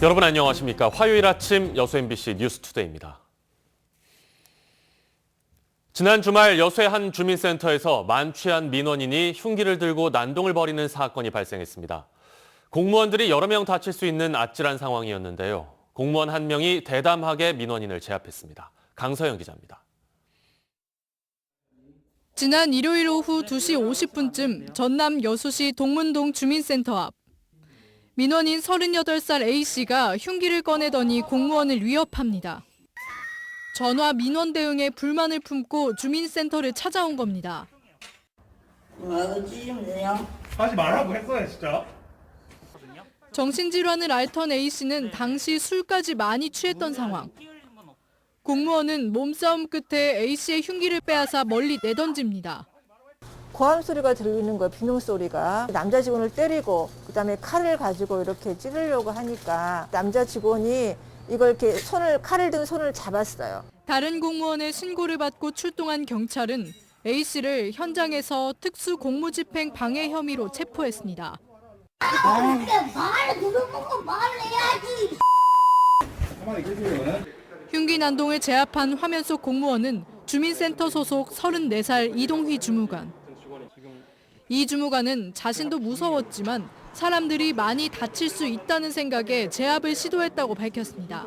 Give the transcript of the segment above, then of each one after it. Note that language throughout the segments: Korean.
여러분 안녕하십니까? 화요일 아침 여수 MBC 뉴스투데이입니다. 지난 주말 여수의 한 주민센터에서 만취한 민원인이 흉기를 들고 난동을 벌이는 사건이 발생했습니다. 공무원들이 여러 명 다칠 수 있는 아찔한 상황이었는데요. 공무원 한 명이 대담하게 민원인을 제압했습니다. 강서영 기자입니다. 지난 일요일 오후 2시 50분쯤 전남 여수시 동문동 주민센터 앞. 민원인 38살 A씨가 흉기를 꺼내더니 공무원을 위협합니다. 전화 민원 대응에 불만을 품고 주민센터를 찾아온 겁니다. 하지 말라고 했어요, 진짜. 정신질환을 앓던 A씨는 당시 술까지 많이 취했던 상황. 공무원은 몸싸움 끝에 A씨의 흉기를 빼앗아 멀리 내던집니다. 고함 소리가 들리는 거예요, 비명 소리가. 남자 직원을 때리고 그다음에 칼을 가지고 이렇게 찌르려고 하니까 남자 직원이 이걸 이렇게 칼을 든 손을 잡았어요. 다른 공무원의 신고를 받고 출동한 경찰은 A씨를 현장에서 특수 공무집행 방해 혐의로 체포했습니다. 말을 들어보고 말을 해야지. 흉기 난동을 제압한 화면 속 공무원은 주민센터 소속 34살 이동휘 주무관. 이 주무관은 자신도 무서웠지만 사람들이 많이 다칠 수 있다는 생각에 제압을 시도했다고 밝혔습니다.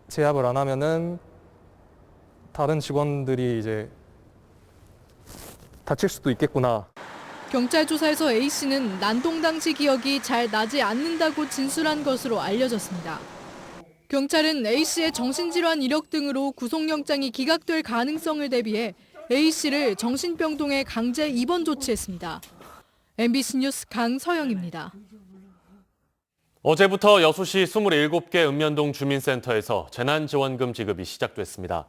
제압을 안 하면은 다른 직원들이 이제 다칠 수도 있겠구나. 경찰 조사에서 A씨는 난동 당시 기억이 잘 나지 않는다고 진술한 것으로 알려졌습니다. 경찰은 A씨의 정신질환 이력 등으로 구속영장이 기각될 가능성을 대비해 A씨를 정신병동에 강제 입원 조치했습니다. MBC 뉴스 강서영입니다. 어제부터 여수시 27개 읍면동 주민센터에서 재난지원금 지급이 시작됐습니다.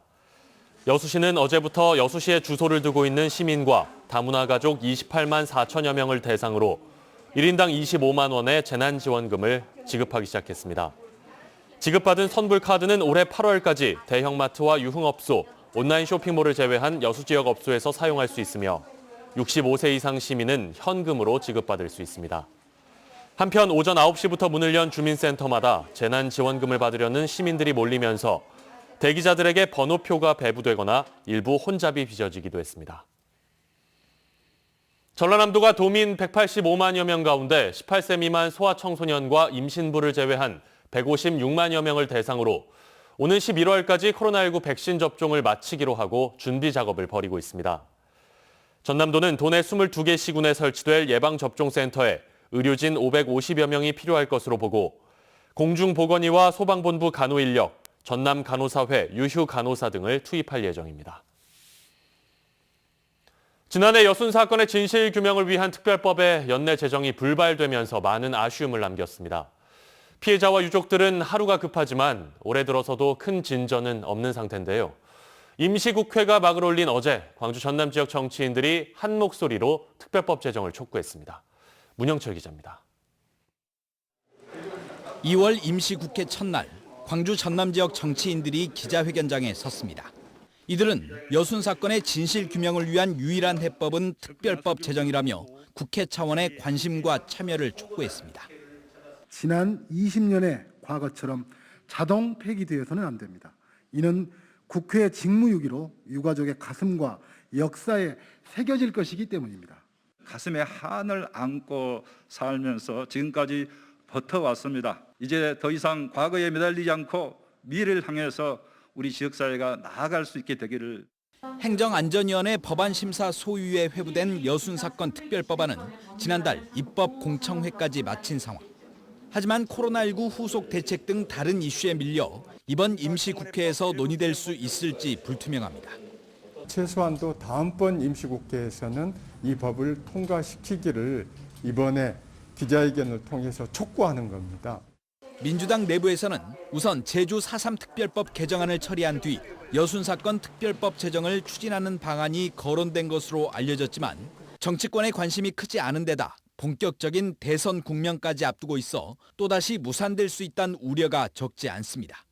여수시는 어제부터 여수시에 주소를 두고 있는 시민과 다문화 가족 28만 4천여 명을 대상으로 1인당 25만 원의 재난지원금을 지급하기 시작했습니다. 지급받은 선불카드는 올해 8월까지 대형마트와 유흥업소, 온라인 쇼핑몰을 제외한 여수 지역 업소에서 사용할 수 있으며 65세 이상 시민은 현금으로 지급받을 수 있습니다. 한편 오전 9시부터 문을 연 주민센터마다 재난지원금을 받으려는 시민들이 몰리면서 대기자들에게 번호표가 배부되거나 일부 혼잡이 빚어지기도 했습니다. 전라남도가 도민 185만여 명 가운데 18세 미만 소아청소년과 임신부를 제외한 156만여 명을 대상으로 오는 11월까지 코로나19 백신 접종을 마치기로 하고 준비 작업을 벌이고 있습니다. 전남도는 도내 22개 시군에 설치될 예방접종센터에 의료진 550여 명이 필요할 것으로 보고 공중보건의와 소방본부 간호인력, 전남간호사회 유휴간호사 등을 투입할 예정입니다. 지난해 여순 사건의 진실규명을 위한 특별법에 연내 제정이 불발되면서 많은 아쉬움을 남겼습니다. 피해자와 유족들은 하루가 급하지만 올해 들어서도 큰 진전은 없는 상태인데요. 임시국회가 막을 올린 어제 광주 전남 지역 정치인들이 한 목소리로 특별법 제정을 촉구했습니다. 문영철 기자입니다. 2월 임시국회 첫날 광주 전남 지역 정치인들이 기자회견장에 섰습니다. 이들은 여순 사건의 진실규명을 위한 유일한 해법은 특별법 제정이라며 국회 차원의 관심과 참여를 촉구했습니다. 지난 20년의 과거처럼 자동 폐기되어서는 안 됩니다. 이는 국회의 직무유기로 유가족의 가슴과 역사에 새겨질 것이기 때문입니다. 가슴에 한을 안고 살면서 지금까지 버텨왔습니다. 이제 더 이상 과거에 매달리지 않고 미래를 향해서 우리 지역사회가 나아갈 수 있게 되기를. 행정안전위원회 법안심사 소위에 회부된 여순 사건 특별법안은 지난달 입법 공청회까지 마친 상황. 하지만 코로나19 후속 대책 등 다른 이슈에 밀려 이번 임시국회에서 논의될 수 있을지 불투명합니다. 최소한도 다음번 임시국회에서는 이 법을 통과시키기를 이번에 기자회견을 통해서 촉구하는 겁니다. 민주당 내부에서는 우선 제주 4.3 특별법 개정안을 처리한 뒤 여순 사건 특별법 제정을 추진하는 방안이 거론된 것으로 알려졌지만 정치권의 관심이 크지 않은 데다 본격적인 대선 국면까지 앞두고 있어 또다시 무산될 수 있다는 우려가 적지 않습니다.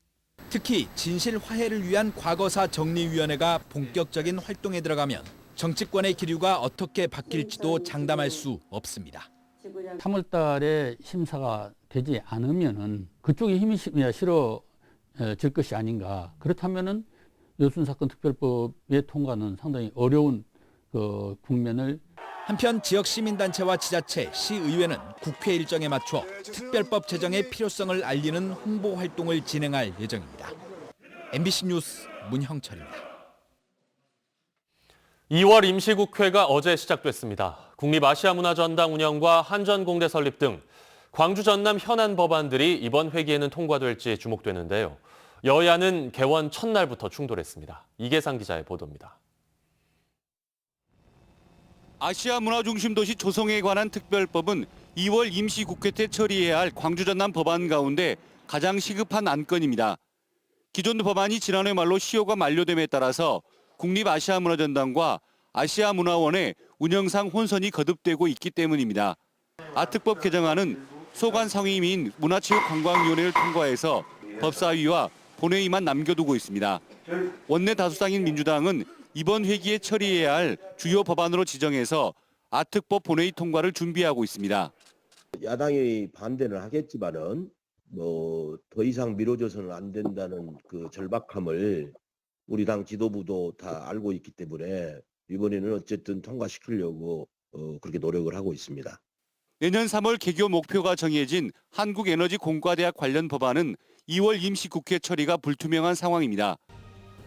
특히 진실 화해를 위한 과거사 정리위원회가 본격적인 활동에 들어가면 정치권의 기류가 어떻게 바뀔지도 장담할 수 없습니다. 3월 달에 심사가 되지 않으면은 그쪽에 힘이 실어질 것이 아닌가. 그렇다면은 여순 사건 특별법의 통과는 상당히 어려운 국면을. 한편 지역 시민단체와 지자체, 시의회는 국회 일정에 맞춰 특별법 제정의 필요성을 알리는 홍보 활동을 진행할 예정입니다. MBC 뉴스 문형철입니다. 2월 임시국회가 어제 시작됐습니다. 국립아시아문화전당 운영과 한전공대 설립 등 광주 전남 현안 법안들이 이번 회기에는 통과될지 주목되는데요. 여야는 개원 첫날부터 충돌했습니다. 이계상 기자의 보도입니다. 아시아 문화 중심 도시 조성에 관한 특별법은 2월 임시국회 때 처리해야 할 광주 전남 법안 가운데 가장 시급한 안건입니다. 기존 법안이 지난해 말로 시효가 만료됨에 따라서 국립아시아문화전당과 아시아문화원의 운영상 혼선이 거듭되고 있기 때문입니다. 아특법 개정안은 소관 상임위인 문화체육관광위원회를 통과해서 법사위와 본회의만 남겨두고 있습니다. 원내 다수당인 민주당은 이번 회기에 처리해야 할 주요 법안으로 지정해서 아특법 본회의 통과를 준비하고 있습니다. 야당이 반대는 하겠지만은 더 이상 미뤄져서는 안 된다는 그 절박함을 우리 당 지도부도 다 알고 있기 때문에 이번에는 어쨌든 통과시키려고 그렇게 노력을 하고 있습니다. 내년 3월 개교 목표가 정해진 한국에너지공과대학 관련 법안은 2월 임시국회 처리가 불투명한 상황입니다.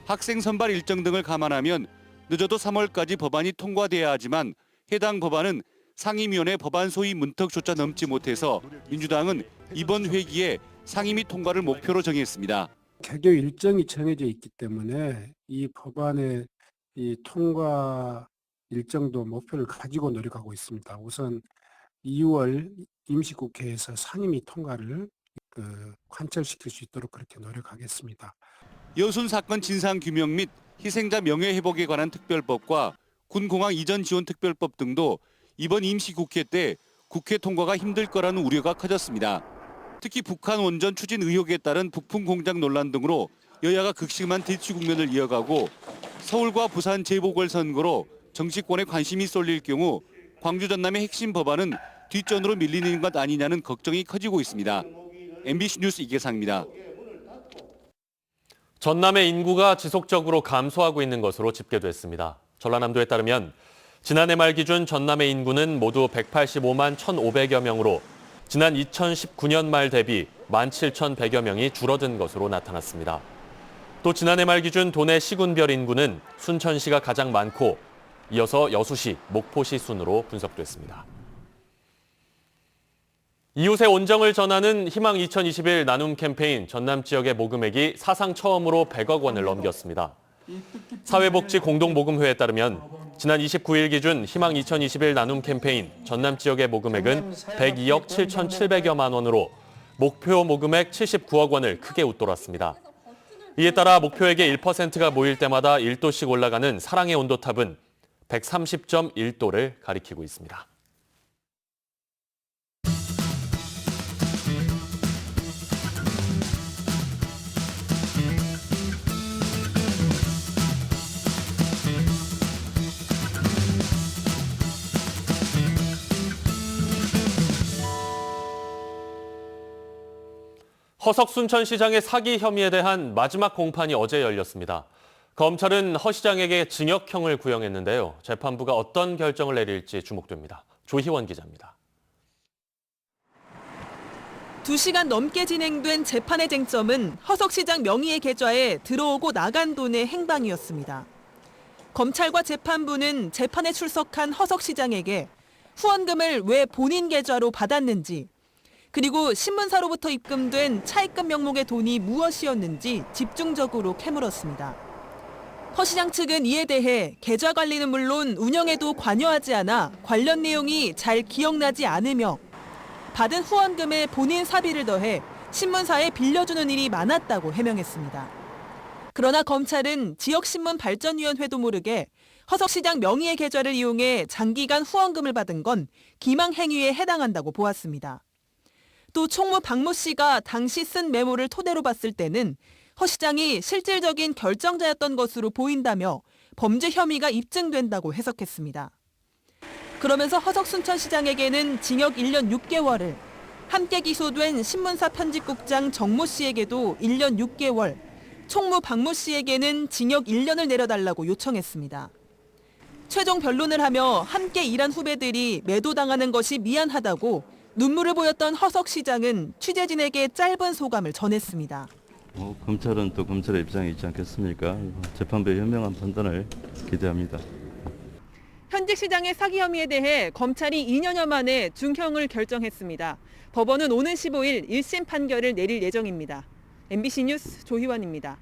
학생 선발 일정 등을 감안하면 늦어도 3월까지 법안이 통과돼야 하지만 해당 법안은 상임위원회 법안 소위 문턱조차 넘지 못해서 민주당은 이번 회기에 상임위 통과를 목표로 정했습니다. 개교 일정이 정해져 있기 때문에 이 법안의 이 통과 일정도 목표를 가지고 노력하고 있습니다. 우선 2월 임시국회에서 상임위 통과를 관철시킬 수 있도록 그렇게 노력하겠습니다. 여순 사건 진상규명 및 희생자 명예회복에 관한 특별법과 군공항 이전 지원 특별법 등도 이번 임시국회 때 국회 통과가 힘들 거라는 우려가 커졌습니다. 특히 북한 원전 추진 의혹에 따른 부품 공장 논란 등으로 여야가 극심한 대치 국면을 이어가고 서울과 부산 재보궐선거로 정치권에 관심이 쏠릴 경우 광주 전남의 핵심 법안은 뒷전으로 밀리는 것 아니냐는 걱정이 커지고 있습니다. MBC 뉴스 이계상입니다. 전남의 인구가 지속적으로 감소하고 있는 것으로 집계됐습니다. 전라남도에 따르면 지난해 말 기준 전남의 인구는 모두 185만 1,500여 명으로 지난 2019년 말 대비 17,100여 명이 줄어든 것으로 나타났습니다. 또 지난해 말 기준 도내 시군별 인구는 순천시가 가장 많고 이어서 여수시, 목포시 순으로 분석됐습니다. 이웃의 온정을 전하는 희망 2021 나눔 캠페인 전남 지역의 모금액이 사상 처음으로 100억 원을 넘겼습니다. 사회복지공동모금회에 따르면 지난 29일 기준 희망 2021 나눔 캠페인 전남 지역의 모금액은 102억 7,700여만 원으로 목표 모금액 79억 원을 크게 웃돌았습니다. 이에 따라 목표액의 1%가 모일 때마다 1도씩 올라가는 사랑의 온도탑은 130.1도를 가리키고 있습니다. 허석 순천시장의 사기 혐의에 대한 마지막 공판이 어제 열렸습니다. 검찰은 허 시장에게 징역형을 구형했는데요. 재판부가 어떤 결정을 내릴지 주목됩니다. 조희원 기자입니다. 2시간 넘게 진행된 재판의 쟁점은 허석 시장 명의의 계좌에 들어오고 나간 돈의 행방이었습니다. 검찰과 재판부는 재판에 출석한 허석 시장에게 후원금을 왜 본인 계좌로 받았는지, 그리고 신문사로부터 입금된 차입금 명목의 돈이 무엇이었는지 집중적으로 캐물었습니다. 허 시장 측은 이에 대해 계좌 관리는 물론 운영에도 관여하지 않아 관련 내용이 잘 기억나지 않으며 받은 후원금에 본인 사비를 더해 신문사에 빌려주는 일이 많았다고 해명했습니다. 그러나 검찰은 지역신문발전위원회도 모르게 허석 시장 명의의 계좌를 이용해 장기간 후원금을 받은 건 기망행위에 해당한다고 보았습니다. 또 총무 박모 씨가 당시 쓴 메모를 토대로 봤을 때는 허 시장이 실질적인 결정자였던 것으로 보인다며 범죄 혐의가 입증된다고 해석했습니다. 그러면서 허석순천시장에게는 징역 1년 6개월을, 함께 기소된 신문사 편집국장 정모 씨에게도 1년 6개월, 총무 박모 씨에게는 징역 1년을 내려달라고 요청했습니다. 최종 변론을 하며 함께 일한 후배들이 매도당하는 것이 미안하다고 눈물을 보였던 허석 시장은 취재진에게 짧은 소감을 전했습니다. 검찰은 또 검찰의 입장이 있지 않겠습니까? 재판부의 현명한 판단을 기대합니다. 현직 시장의 사기 혐의에 대해 검찰이 2년여 만에 중형을 결정했습니다. 법원은 오는 15일 1심 판결을 내릴 예정입니다. MBC 뉴스 조희원입니다.